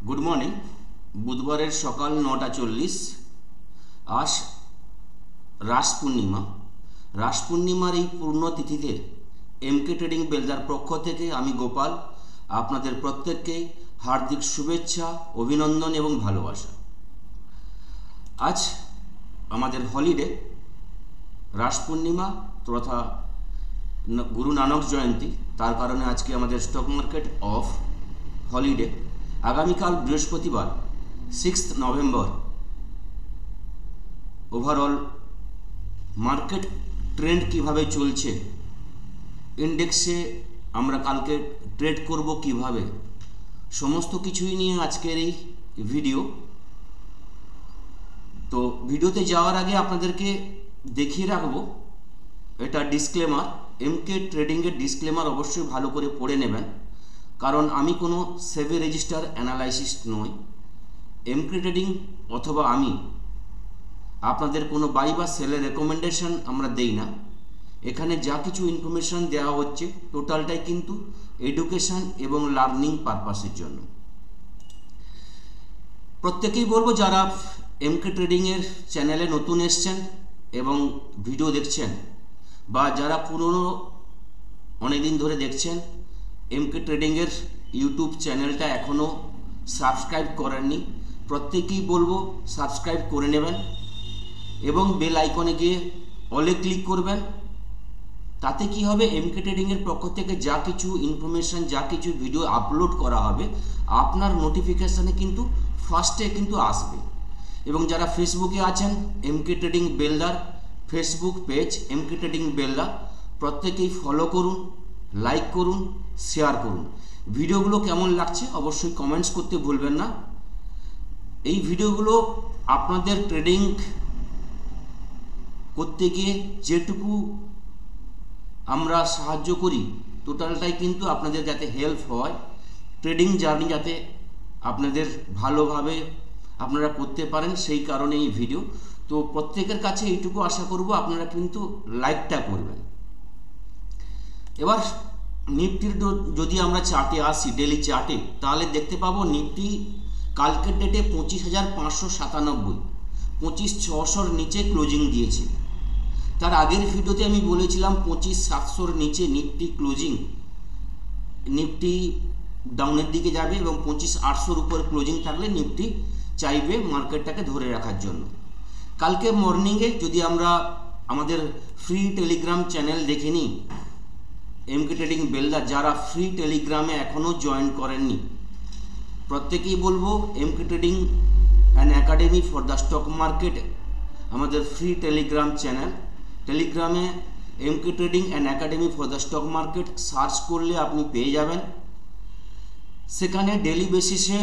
Good morning. বুধবারের সকাল 9:40। আজ রাস পূর্ণিমা। রাস পূর্ণিমার এই পূর্ণতিথিতে এমকে ট্রেডিং বেলদার পক্ষ থেকে আমি গোপাল আপনাদের প্রত্যেককে হার্দিক শুভেচ্ছা, অভিনন্দন এবং ভালোবাসা। আজ আমাদের হলিডে, রাস পূর্ণিমা তথা গুরু নানক জয়ন্তী। তার কারণে আজকে আমাদের স্টক মার্কেট অফ, হলিডে। আগামীকাল বৃহস্পতিবার 6 নভেম্বর ওভারঅল মার্কেট ট্রেন্ড কিভাবে চলছে, ইন্ডেক্সে আমরা কালকে ট্রেড করব কিভাবে, সমস্ত কিছুই নিয়ে আজকের এই ভিডিও। তো ভিডিওতে যাওয়ার আগে আপনাদেরকে দেখিয়ে রাখবো, এটা ডিসক্লেমার, এমকে ট্রেডিংয়ের ডিসক্লেমার অবশ্যই ভালো করে পড়ে নেবেন, কারণ আমি কোনো সেভি রেজিস্টার অ্যানালাইসিস্ট নই। এমকে ট্রেডিং অথবা আমি আপনাদের কোনো বাই বা সেলের রেকমেন্ডেশন আমরা দেই না। এখানে যা কিছু ইনফরমেশান দেওয়া হচ্ছে টোটালটাই কিন্তু এডুকেশান এবং লার্নিং পারপাসের জন্য। প্রত্যেকেই বলবো, যারা এমকে ট্রেডিংয়ের চ্যানেলে নতুন এসছেন এবং ভিডিও দেখছেন, বা যারা পুরনো অনেকদিন ধরে দেখছেন, এমকে ট্রেডিংয়ের ইউটিউব চ্যানেলটা এখনও সাবস্ক্রাইব করেননি, প্রত্যেকেই বলবো সাবস্ক্রাইব করে নেবেন এবং বেল আইকনে গিয়ে অলে ক্লিক করবেন। তাতে কি হবে, এমকে ট্রেডিংয়ের পক্ষ থেকে যা কিছু ইনফরমেশান, যা কিছু ভিডিও আপলোড করা হবে আপনার নোটিফিকেশানে কিন্তু ফার্স্টে কিন্তু আসবে। এবং যারা ফেসবুকে আছেন, এমকে ট্রেডিং বেলদার ফেসবুক পেজ এমকে ট্রেডিং বেলদার, প্রত্যেকেই ফলো করুন, লাইক করুন, শেয়ার করুন। ভিডিওগুলো কেমন লাগছে অবশ্যই কমেন্টস করতে ভুলবেন না। এই ভিডিওগুলো আপনাদের ট্রেডিং করতে গিয়ে যেটুকু আমরা সাহায্য করি টোটালটাই কিন্তু আপনাদের যাতে হেল্প হয়, ট্রেডিং জার্নি যাতে আপনাদের ভালোভাবে আপনারা করতে পারেন, সেই কারণে এই ভিডিও। তো প্রত্যেকের কাছে এইটুকু আশা করব আপনারা কিন্তু লাইকটা করবেন। এবার নিফটির যদি আমরা চার্টে আসি, ডেলি চার্টে, তাহলে দেখতে পাবো নিফটি কালকের ডেটে 25,597, 25,600 নিচে ক্লোজিং দিয়েছে। তার আগের ভিডিওতে আমি বলেছিলাম 25,700 নিচে নিফটি ক্লোজিং, নিফটি ডাউনের দিকে যাবে এবং 25,800 উপরে ক্লোজিং থাকলে নিফটি চাইবে মার্কেটটাকে ধরে রাখার জন্য। কালকে মর্নিংয়ে যদি আমরা আমাদের ফ্রি টেলিগ্রাম চ্যানেল দেখে নিই, এমকে ট্রেডিং বেলদার, যারা ফ্রি টেলিগ্রামে এখনও জয়েন করেননি প্রত্যেকেই বলবো MK trading and academy for the stock market আমাদের ফ্রি টেলিগ্রাম চ্যানেল। টেলিগ্রামে MK trading and academy for the stock market search করলে আপনি পেয়ে যাবেন। সেখানে ডেলি বেসিসে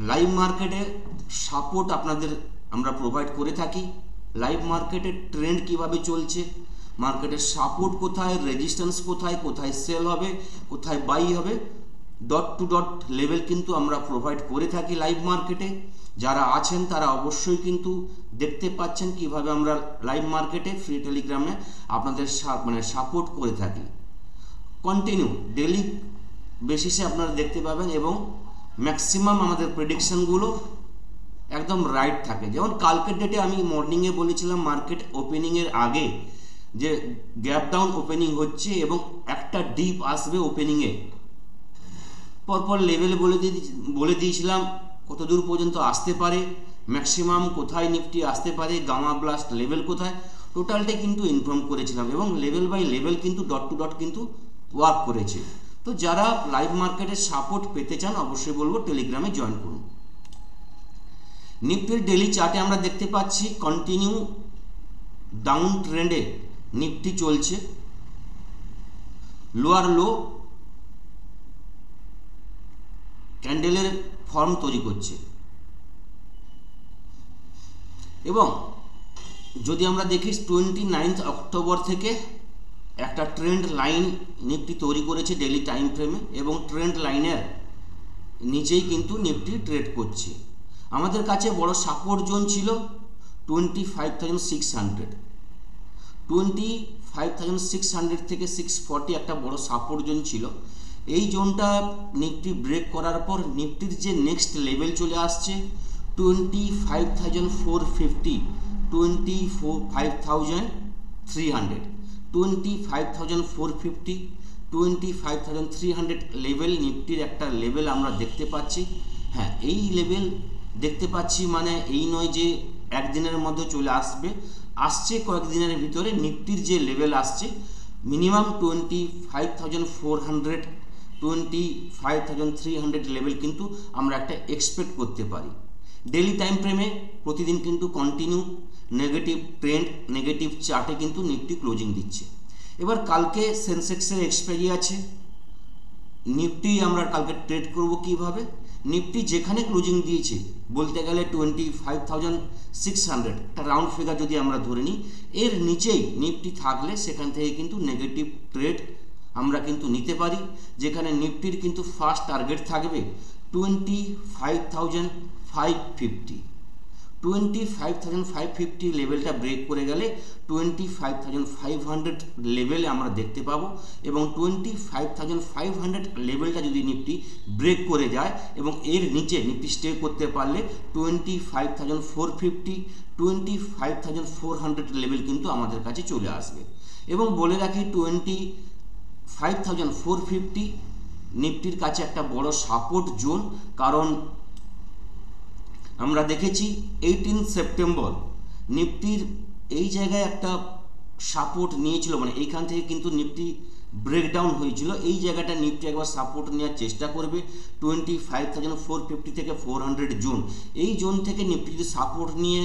লাইভ মার্কেটে সাপোর্ট আপনাদের আমরা প্রোভাইড করে থাকি। লাইভ মার্কেটের ট্রেন্ড কিভাবে চলছে, মার্কেটের সাপোর্ট কোথায়, রেজিস্ট্যান্স কোথায়, কোথায় সেল হবে, কোথায় বাই হবে, ডট টু ডট লেভেল কিন্তু আমরা প্রোভাইড করে থাকি লাইভ মার্কেটে। যারা আছেন তারা অবশ্যই কিন্তু দেখতে পাচ্ছেন কিভাবে আমরা লাইভ মার্কেটে ফ্রি টেলিগ্রামে আপনাদের সাপোর্ট করে থাকি। কন্টিনিউ ডেলি বেসিসে আপনারা দেখতে পাবেন এবং ম্যাক্সিমাম আমাদের প্রেডিকশানগুলো একদম রাইট থাকে। যেমন কালকের ডেটে আমি মর্নিংয়ে বলেছিলাম মার্কেট ওপেনিংয়ের আগে যে গ্যাপ ডাউন ওপেনিং হচ্ছে এবং একটা ডিপ আসবে ওপেনিংয়ে। পরপর লেভেল বলে দিয়েছিলাম কত দূর পর্যন্ত আসতে পারে, ম্যাক্সিমাম কোথায় নিফটি আসতে পারে, গামা ব্লাস্ট লেভেল কোথায়, টোটালটাই কিন্তু ইনফর্ম করেছিলাম এবং লেভেল বাই লেভেল কিন্তু ডট টু ডট কিন্তু ওয়ার্ক করেছে। তো যারা লাইভ মার্কেটের সাপোর্ট পেতে চান অবশ্যই বলবো টেলিগ্রামে জয়েন করুন। নিফটির ডেলি চার্টে আমরা দেখতে পাচ্ছি কন্টিনিউ ডাউন ট্রেন্ডে নিফটি চলছে, লোয়ার লো ক্যান্ডেলের ফর্ম তৈরি করছে এবং যদি আমরা দেখি 29 অক্টোবর থেকে একটা ট্রেন্ড লাইন নিফটি তৈরি করেছে ডেলি টাইম ফ্রেমে এবং ট্রেন্ড লাইনের নিচেই কিন্তু নিফটি ট্রেড করছে। আমাদের কাছে বড় সাপোর্ট জোন ছিল 25,600, 25,600 থেকে 640 একটা বড় সাপোর্ট জোন ছিল, এই জোনটা নিফটি ব্রেক করার পর নিফটির যে নেক্সট লেভেল চলে আসছে 25,450, 25,300, 25,450, 25,300 লেভেল নিফটির একটা লেভেল আমরা দেখতে পাচ্ছি। হ্যাঁ, এই লেভেল দেখতে পাচ্ছি মানে এই নয় যে একদিনের মধ্যে চলে আসছে কয়েকদিনের ভিতরে নিফটির যে লেভেল আসছে মিনিমাম 25,400, 25,300 লেভেল কিন্তু আমরা একটা এক্সপেক্ট করতে পারি। ডেলি টাইম ফ্রেমে প্রতিদিন কিন্তু কন্টিনিউ নেগেটিভ ট্রেন্ড, নেগেটিভ চার্টে কিন্তু নিফটি ক্লোজিং দিচ্ছে। এবার কালকে সেন্সেক্সের এক্সপায়ারি আছে, নিফটি আমরা কালকে ট্রেড করব কিভাবে? নিফটি যেখানে ক্লোজিং দিয়েছে বলতে গেলে 25,600 একটা রাউন্ড ফিগার যদি আমরা ধরে নিই, এর নিচেই নিফটি থাকলে সেখান থেকে কিন্তু নেগেটিভ ট্রেড আমরা কিন্তু নিতে পারি, যেখানে নিফটির কিন্তু ফার্স্ট টার্গেট থাকবে 25,550, 25,550 লেভেলটা ব্রেক করে গেলে 25,500 লেভেলে আমরা দেখতে পাবো, এবং 25,500 লেভেলটা যদি নিফটি ব্রেক করে যায় এবং এর নিচে নিফটি স্টে করতে পারলে 25,450, 25,400 লেভেল কিন্তু আমাদের কাছে চলে আসবে। এবং বলে রাখি 25,450 নিফটির কাছে একটা বড় সাপোর্ট জোন, কারণ আমরা দেখেছি 18 সেপ্টেম্বর নিফটির এই জায়গায় একটা সাপোর্ট নিয়েছিল, মানে এইখান থেকে কিন্তু নিফটি ব্রেকডাউন হয়েছিল। এই জায়গাটা নিফটি একবার সাপোর্ট নেওয়ার চেষ্টা করবে 25,450 থেকে 400 জোন। এই জোন থেকে নিফটি যদি সাপোর্ট নিয়ে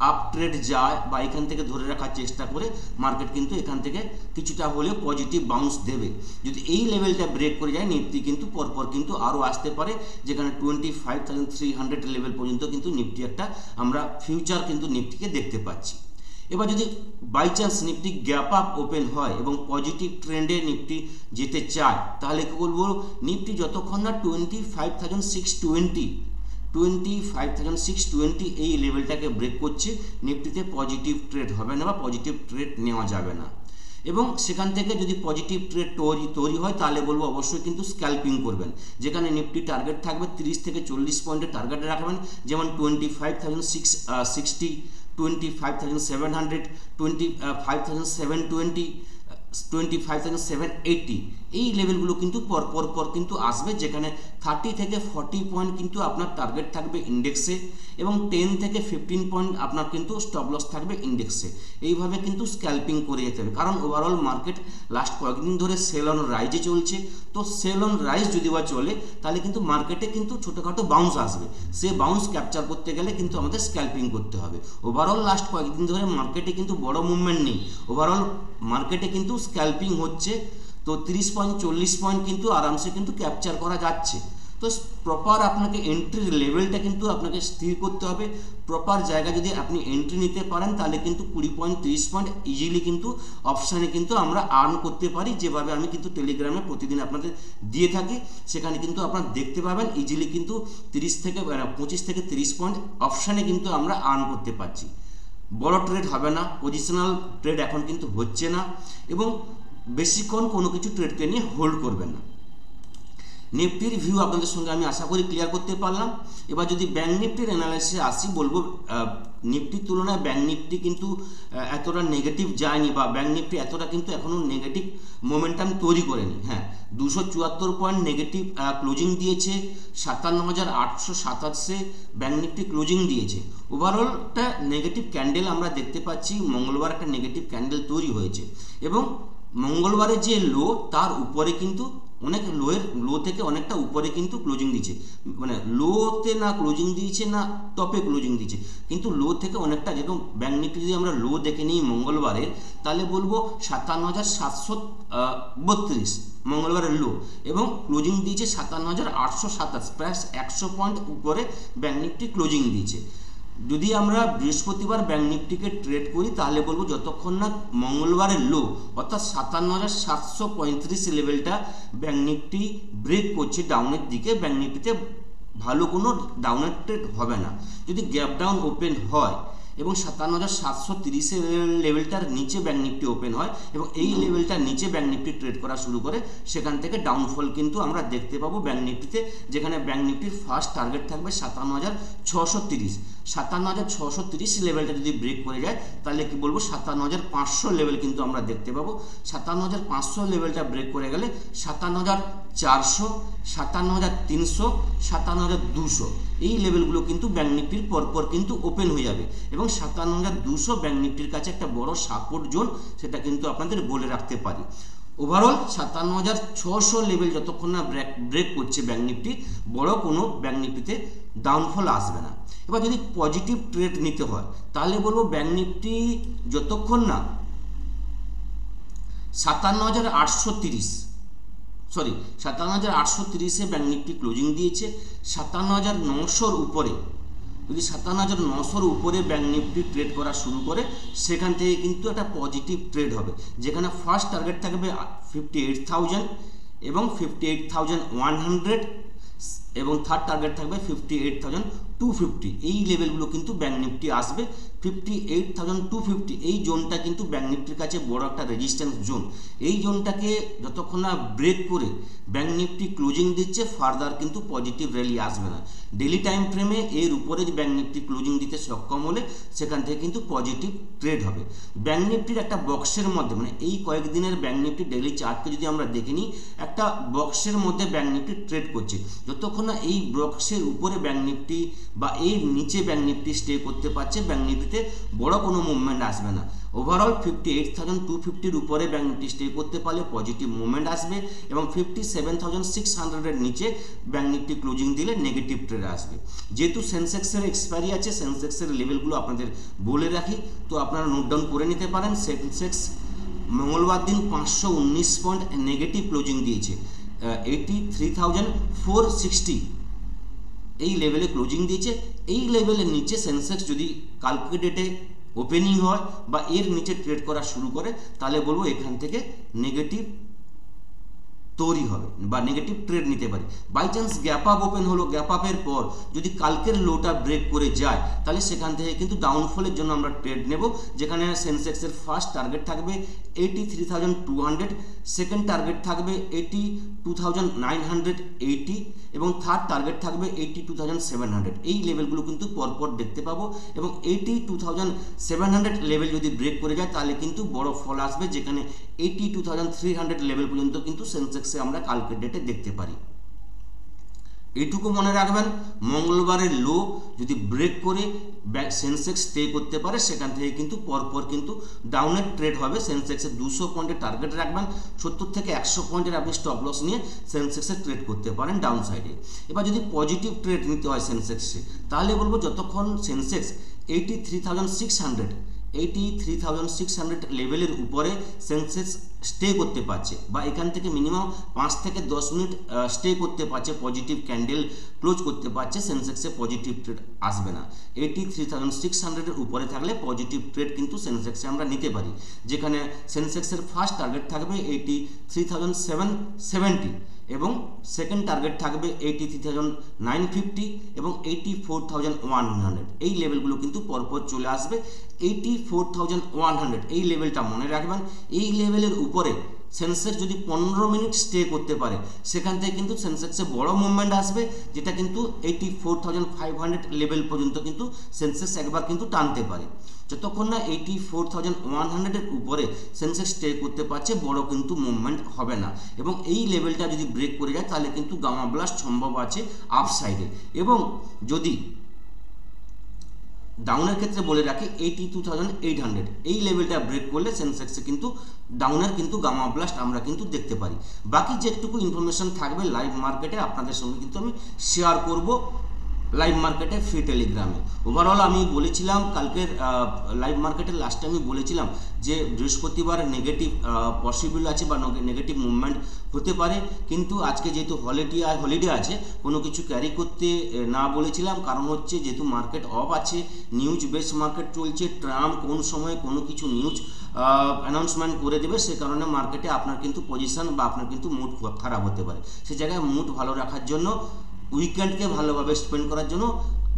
আপ ট্রেড যায় বা এখান থেকে ধরে রাখার চেষ্টা করে, মার্কেট কিন্তু এখান থেকে কিছুটা হলেও পজিটিভ বাউন্স দেবে। যদি এই লেভেলটা ব্রেক করে যায় নিফটি কিন্তু পরপর কিন্তু আরও আসতে পারে, যেখানে 25,300 লেভেল পর্যন্ত কিন্তু নিফটি একটা আমরা ফিউচার কিন্তু নিফটিকে দেখতে পাচ্ছি। এবার যদি by chance Nifty gap up open হয় এবং পজিটিভ ট্রেন্ডে নিফটি যেতে চায়, তাহলে কি বলবো, নিফটি যতক্ষণ না 25,620 এই লেভেলটাকে ব্রেক করছে, নিফটিতে পজিটিভ ট্রেড হবে না বা পজিটিভ ট্রেড নেওয়া যাবে না। এবং সেখান থেকে যদি পজিটিভ ট্রেড তৈরি হয় তাহলে বলবো অবশ্যই কিন্তু স্ক্যাল্পিং করবেন, যেখানে নিফটি টার্গেট থাকবে 30 থেকে 40 পয়েন্টের টার্গেট রাখবেন, যেমন 25,660, 25,700, 25,720, 25,780 এই লেভেলগুলো কিন্তু পর কিন্তু আসবে, যেখানে 30 থেকে 40 পয়েন্ট কিন্তু আপনার টার্গেট থাকবে ইন্ডেক্সে, এবং 10 থেকে 15 পয়েন্ট আপনার কিন্তু স্টপ লস থাকবে ইন্ডেক্সে। এইভাবে কিন্তু স্ক্যাল্পিং করে যেতে হবে, কারণ ওভারঅল মার্কেট লাস্ট কয়েকদিন ধরে সেল অন রাইজে চলছে। তো সেল অন রাইজ যদি বা চলে তাহলে কিন্তু মার্কেটে কিন্তু ছোটোখাটো বাউন্স আসবে, সে বাউন্স ক্যাপচার করতে গেলে কিন্তু আমাদের স্ক্যাল্পিং করতে হবে। ওভারঅল লাস্ট কয়েকদিন ধরে মার্কেটে কিন্তু বড় মুভমেন্ট নেই, ওভারঅল মার্কেটে কিন্তু স্ক্যাল্পিং হচ্ছে। তো 30 পয়েন্ট 40 পয়েন্ট কিন্তু আরামসে কিন্তু ক্যাপচার করা যাচ্ছে। তো প্রপার আপনাকে এন্ট্রির লেভেলটা কিন্তু আপনাকে স্থির করতে হবে। প্রপার জায়গা যদি আপনি এন্ট্রি নিতে পারেন তাহলে কিন্তু 20 পয়েন্ট 30 পয়েন্ট ইজিলি কিন্তু অপশানে কিন্তু আমরা আর্ন করতে পারি, যেভাবে আমি কিন্তু টেলিগ্রামে প্রতিদিন আপনাদের দিয়ে থাকি। সেখানে কিন্তু আপনারা দেখতে পাবেন ইজিলি কিন্তু 25 থেকে 30 পয়েন্ট অপশানে কিন্তু আমরা আর্ন করতে পারছি। বড় ট্রেড হবে না, পজিশনাল ট্রেড এখন কিন্তু হচ্ছে না, এবং বেশিক্ষণ কোনো কিছু ট্রেডকে নিয়ে হোল্ড করবেন না। নিফটির ভিউ আপনাদের সঙ্গে আমি আশা করি ক্লিয়ার করতে পারলাম। এবার যদি ব্যাঙ্ক নিফটির অ্যানালাইসিসে আসি, বলবো নিফটির তুলনায় ব্যাঙ্ক নিফটি কিন্তু এতটা নেগেটিভ যায়নি, বা ব্যাঙ্ক নিফটি এতটা কিন্তু এখনও নেগেটিভ মোমেন্টাম তৈরি করেনি। হ্যাঁ, 274 পয়েন্ট নেগেটিভ ক্লোজিং দিয়েছে, 57,827 ব্যাঙ্ক নিফটি ক্লোজিং দিয়েছে। ওভারঅলটা নেগেটিভ ক্যান্ডেল আমরা দেখতে পাচ্ছি, মঙ্গলবার একটা নেগেটিভ ক্যান্ডেল তৈরি হয়েছে, এবং মঙ্গলবারের যে লো তার উপরে কিন্তু অনেক লো থেকে অনেকটা উপরে কিন্তু ক্লোজিং দিচ্ছে, মানে লোতে না ক্লোজিং দিয়েছে না টপে ক্লোজিং দিচ্ছে, কিন্তু লো থেকে অনেকটা, যেরকম ব্যাঙ্ক নিফটি যদি আমরা লো দেখে নিই মঙ্গলবারের, তাহলে বলবো 57,732 মঙ্গলবারের লো, এবং ক্লোজিং দিয়েছে 57,827, প্রায় 100 পয়েন্ট উপরে ব্যাঙ্ক নিফটি ক্লোজিং দিয়েছে। যদি আমরা বৃহস্পতিবার ব্যাঙ্ক নিফটিকে ট্রেড করি তাহলে বলবো যতক্ষণ না মঙ্গলবারের লো অর্থাৎ 57,735 লেভেলটা ব্যাঙ্ক নিফটি ব্রেক করছে ডাউনের দিকে, ব্যাঙ্ক নিফটিতে ভালো কোনো ডাউনের ট্রেড হবে না। যদি গ্যাপ ডাউন ওপেন হয় এবং 57,730 লেভেলটার নিচে ব্যাঙ্ক নিফটি ওপেন হয় এবং এই লেভেলটার নিচে ব্যাঙ্ক নিফটি ট্রেড করা শুরু করে, সেখান থেকে ডাউনফল কিন্তু আমরা দেখতে পাবো ব্যাঙ্ক নিফটিতে, যেখানে ব্যাঙ্ক নিফটির ফার্স্ট টার্গেট থাকবে 57,630। 57,630 লেভেলটা যদি ব্রেক করে যায় তাহলে কি বলবো 57,500 লেভেল কিন্তু আমরা দেখতে পাবো। 57,500 লেভেলটা ব্রেক করে গেলে 57,400, 57,300, 57,200 এই লেভেলগুলো কিন্তু ব্যাঙ্ক নিফটির পরপর কিন্তু ওপেন হয়ে যাবে এবং 57,200 ব্যাঙ্ক নিফটির কাছে একটা বড় সাপোর্ট জোন, সেটা কিন্তু আপনাদের বলে রাখতে পারি। ওভারঅল 57,600 লেভেল যতক্ষণ না ব্রেক করছে ব্যাঙ্ক নিফটি, বড় কোনো ব্যাঙ্ক নিফটিতে ডাউনফল আসবে না। এবার যদি পজিটিভ ট্রেড নিতে হয় তাহলে বলবো ব্যাঙ্ক নিফটি যতক্ষণ না 57,830 ব্যাঙ্ক নিফটি ক্লোজিং দিয়েছে, 57,900 উপরে, যদি 57,900 উপরে ব্যাঙ্ক নিফটি ট্রেড করা শুরু করে, সেখান থেকে কিন্তু একটা পজিটিভ ট্রেড হবে, যেখানে ফার্স্ট টার্গেট থাকবে 58,000 এবং 58,100 এবং থার্ড টার্গেট থাকবে 58,250। এই লেভেলগুলো কিন্তু ব্যাঙ্ক নিফটি আসবে। 58,250 এই জোনটা কিন্তু ব্যাঙ্ক নিফটির কাছে বড় একটা রেজিস্ট্যান্স জোন। এই জোনটাকে যতক্ষণ না ব্রেক করে ব্যাঙ্ক নিফটি ক্লোজিং দিচ্ছে, ফার্দার কিন্তু পজিটিভ র্যালি আসবে না। ডেলি টাইম ফ্রেমে এর উপরে ব্যাঙ্ক নিফটি ক্লোজিং দিতে সক্ষম হলে সেখান থেকে কিন্তু পজিটিভ ট্রেড হবে। ব্যাঙ্ক নিফটির একটা বক্সের মধ্যে, মানে এই কয়েকদিনের ব্যাঙ্ক নিফটি ডেলি চার্টকে যদি আমরা দেখে নিই, একটা বক্সের মধ্যে ব্যাঙ্ক নিফটি ট্রেড করছে। যতক্ষণ না এই বক্সের উপরে ব্যাঙ্ক নিফটি বা এই নিচে ব্যাঙ্ক নিফটি স্টে করতে পারছে, ব্যাঙ্ক নিফটিতে বড় কোনো মুভমেন্ট আসবে না। ওভারঅল 58,250 উপরে ব্যাঙ্ক নিফটি স্টে করতে পারলে পজিটিভ মুভমেন্ট আসবে এবং 57,600 এর নিচে ব্যাঙ্ক নিফটি ক্লোজিং দিলে নেগেটিভ ট্রেড আসবে। যেহেতু সেন্সেক্সের এক্সপায়ারি আছে, সেন্সেক্সের লেভেলগুলো আপনাদের বলে রাখি, তো আপনারা নোট ডাউন করে নিতে পারেন। সেন্সেক্স মঙ্গলবার দিন 519 পয়েন্ট নেগেটিভ ক্লোজিং দিয়েছে, 83,460 এই লেভেলে ক্লোজিং দিয়েছে। এই লেভেলের নিচে সেন্সেক্স যদি কালকে ডেটে ওপেনিং হয় বা এর নিচে ট্রেড করা শুরু করে, তাহলে বলবো এখান থেকে নেগেটিভ তৈরি হবে বা নেগেটিভ ট্রেড নিতে পারি। By chance gap up open হলো, গ্যাপ আপের পর যদি কালকের লোটা ব্রেক করে যায়, তাহলে সেখান থেকে কিন্তু ডাউনফলের জন্য আমরা ট্রেড নেব, যেখানে সেন্সেক্সের ফার্স্ট টার্গেট থাকবে 83,200, সেকেন্ড টার্গেট থাকবে 82,980 এবং থার্ড টার্গেট থাকবে 82,700। এই লেভেলগুলো কিন্তু পরপর দেখতে পাবো এবং 82,700 লেভেল যদি ব্রেক করে যায় তাহলে কিন্তু বড় ফল আসবে, যেখানে 82,300 লেভেল পর্যন্ত কিন্তু সেন্সেক্সে আমরা কালকের ডেটে দেখতে পারি। এইটুকু মনে রাখবেন, মঙ্গলবারের লো যদি ব্রেক করে সেন্সেক্স স্টে করতে পারে, সেখান থেকে কিন্তু পরপর কিন্তু ডাউনের ট্রেড হবে। সেন্সেক্সের 200 পয়েন্টের টার্গেট রাখবেন, 70 থেকে 100 পয়েন্টের আপনি স্টপ লস নিয়ে সেন্সেক্সে ট্রেড করতে পারেন ডাউন সাইডে। এবার যদি পজিটিভ ট্রেড নিতে হয় সেন্সেক্সে, তাহলে বলবো যতক্ষণ সেন্সেক্স 83,600 লেভেলের উপরে সেন্সেক্স স্টে করতে পারছে বা এখান থেকে মিনিমাম 5 থেকে 10 মিনিট স্টে করতে পারছে, পজিটিভ ক্যান্ডেল ক্লোজ করতে পারছে, সেন্সেক্সে পজিটিভ ট্রেড আসবে না। 83,600 এর উপরে থাকলে পজিটিভ ট্রেড কিন্তু সেন্সেক্সে আমরা নিতে পারি, যেখানে সেন্সেক্সের ফার্স্ট টার্গেট থাকবে 83,770 এবং সেকেন্ড টার্গেট থাকবে 83,950 এবং 84,100। এই লেভেলগুলো কিন্তু পরপর চলে আসবে। 84,100 এই লেভেলটা মনে রাখবেন। এই লেভেলের উপরে সেন্সেক্স যদি 15 মিনিট স্টে করতে পারে, সেখান থেকে কিন্তু সেন্সেক্সে বড় মুভমেন্ট আসবে, যেটা কিন্তু 84,500 লেভেল পর্যন্ত কিন্তু সেন্সেক্স একবার কিন্তু টানতে পারে। যতক্ষণ না 84,100 এর উপরে সেন্সেক্স স্টে করতে পারছে, বড় কিন্তু মুভমেন্ট হবে না এবং এই লেভেলটা যদি ব্রেক করে যায় তাহলে কিন্তু গামা ব্লাস্ট সম্ভব আছে আপ সাইডে। এবং যদি ডাউনের ক্ষেত্রে বলে রাখি 82,800 এই লেভেলটা ব্রেক করলে সেন্সেক্সে কিন্তু ডাউনের কিন্তু গামা ব্লাস্ট আমরা কিন্তু দেখতে পারি। বাকি যেটুকু ইনফরমেশন থাকবে লাইভ মার্কেটে আপনাদের সঙ্গে কিন্তু আমি শেয়ার করব লাইভ মার্কেটে ফ্রি টেলিগ্রামে। ওভারঅল আমি বলেছিলাম কালকের লাইভ মার্কেটের লাস্টে আমি বলেছিলাম যে বৃহস্পতিবার নেগেটিভ পসিবল আছে বা নেগেটিভ মুভমেন্ট হতে পারে, কিন্তু আজকে যেহেতু হলিডে আছে কোনো কিছু ক্যারি করতে না বলেছিলাম, কারণ হচ্ছে যেহেতু মার্কেট অফ আছে, নিউজ বেস মার্কেট চলছে, ট্রাম্প কোন সময় কোনো কিছু নিউজ অ্যানাউন্সমেন্ট করে দেবে, সে কারণে মার্কেটে আপনার কিন্তু পজিশন বা আপনার কিন্তু মুড খারাপ হতে পারে। সে জায়গায় মুড ভালো রাখার জন্য, উইকেন্ডকে ভালোভাবে স্পেন্ড করার জন্য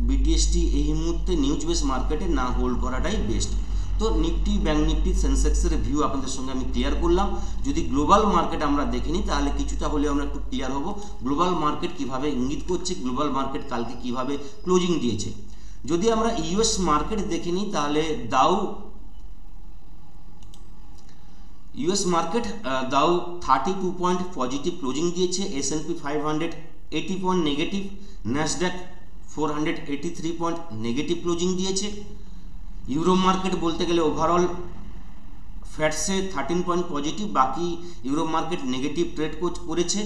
বিটিএসটি এই মুহূর্তে নিউজ বেস মার্কেটে না হোল্ড করাটাই বেস্ট। তো নিফটি, ব্যাঙ্ক নিফটি, সেন্সেক্সের ভিউ আপনাদের সঙ্গে আমি ক্লিয়ার করলাম। যদি গ্লোবাল মার্কেট আমরা দেখে নিই তাহলে কিছুটা হলেও আমরা একটু ক্লিয়ার হব গ্লোবাল মার্কেট কিভাবে ইঙ্গিত করছে, গ্লোবাল মার্কেট কালকে কিভাবে ক্লোজিং দিয়েছে। যদি আমরা ইউএস মার্কেট দেখে নিই তাহলে ইউএস মার্কেট দাউ 32 পয়েন্ট পজিটিভ ক্লোজিং দিয়েছে, S&P 500 80 point negative, Nasdaq 483 point negative closing দিয়েছে। ইউরো মার্কেট বলতে গেলে ওভারঅল ফ্যাটসে 13 পয়েন্ট পজিটিভ, বাকি ইউরোপ মার্কেট নেগেটিভ ট্রেড করেছে।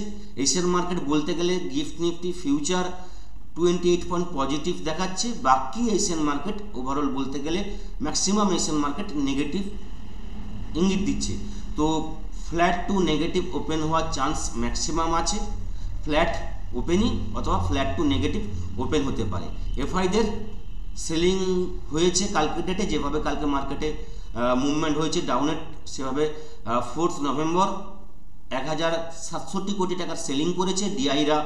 এশিয়ান মার্কেট বলতে গেলে gift Nifty future 28 point positive দেখাচ্ছে, বাকি এশিয়ান মার্কেট ওভারঅল বলতে গেলে ম্যাক্সিমাম এশিয়ান মার্কেট নেগেটিভ ইঙ্গিত দিচ্ছে। তো ফ্ল্যাট টু নেগেটিভ ওপেন হওয়ার চান্স ম্যাক্সিমাম আছে, ফ্ল্যাট ওপেনই অথবা ফ্ল্যাট টু নেগেটিভ ওপেন হতে পারে। এফআইদের সেলিং হয়েছে কালকে ডেটে, যেভাবে কালকে মার্কেটে মুভমেন্ট হয়েছে ডাউনে, সেভাবে 4 নভেম্বর 1067 কোটি টাকার সেলিং করেছে, ডিআইরা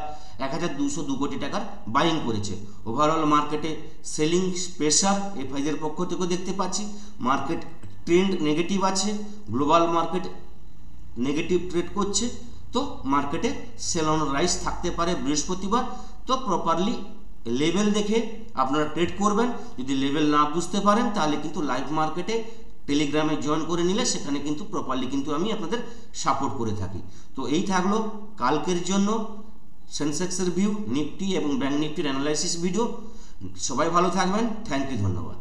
1202 কোটি টাকার বাইং করেছে। ওভারঅল মার্কেটে সেলিং প্রেসার এফআইদের পক্ষ থেকেও দেখতে পাচ্ছি, মার্কেট ট্রেন্ড নেগেটিভ আছে, গ্লোবাল মার্কেট নেগেটিভ ট্রেড করছে। তো মার্কেটে সেল অন রাইজ থাকতে পারে বৃহস্পতিবার। তো প্রপারলি লেভেল দেখে আপনারা ট্রেড করবেন। যদি লেভেল না বুঝতে পারেন তাহলে কিন্তু লাইভ মার্কেটে টেলিগ্রামে জয়েন করে নিলে সেখানে কিন্তু প্রপারলি কিন্তু আমি আপনাদের সাপোর্ট করে থাকি। তো এই থাকলো কালকের জন্য সেন্সেক্সের ভিউ, নিফটি এবং ব্যাঙ্ক নিফটির অ্যানালাইসিস ভিডিও। সবাই ভালো থাকবেন, থ্যাংক ইউ, ধন্যবাদ।